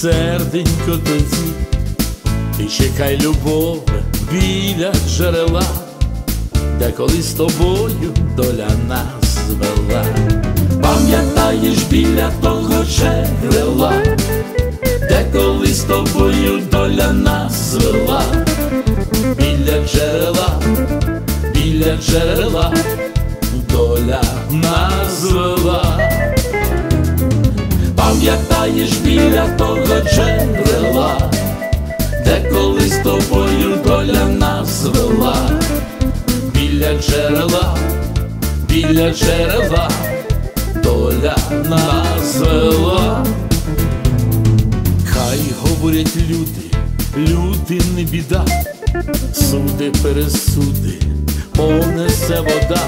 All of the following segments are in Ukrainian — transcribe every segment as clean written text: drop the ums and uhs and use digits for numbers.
серденько, тоді ти чекай любов біля джерела, де колись з тобою доля нас звела. Пам'ятаєш біля того джерела, де колись з тобою доля нас звела. Біля джерела доля нас звела. Пам'ятаєш біля того джерела, де колись з тобою доля нас звела. Біля джерела доля нас звела. Хай говорять люди не біда, суди, пересуди, понесе вода.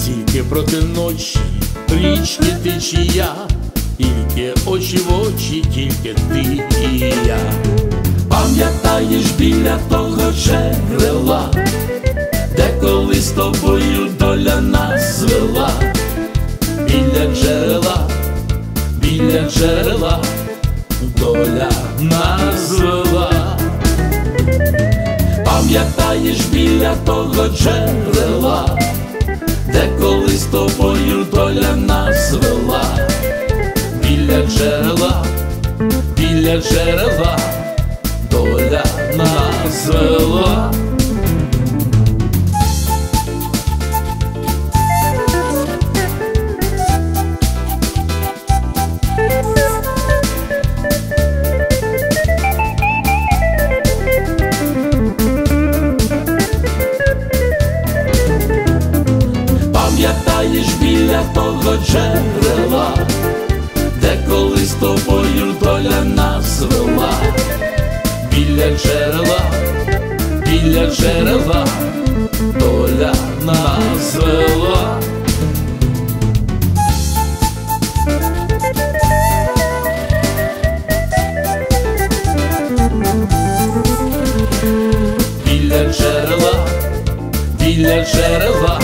Тільки проти ночі річки течія, тільки очі в очі, тільки ти і я. Пам'ятаєш біля того джерела, де колись з тобою доля нас звела. Біля джерела доля нас звела. Пам'ятаєш біля того джерела, де колись з тобою доля нас звела. Біля джерела доля нас звела. Пам'ятаєш біля того джерела, де колись з тобою доля нас звела. Біля джерела доля нас звела. Біля джерела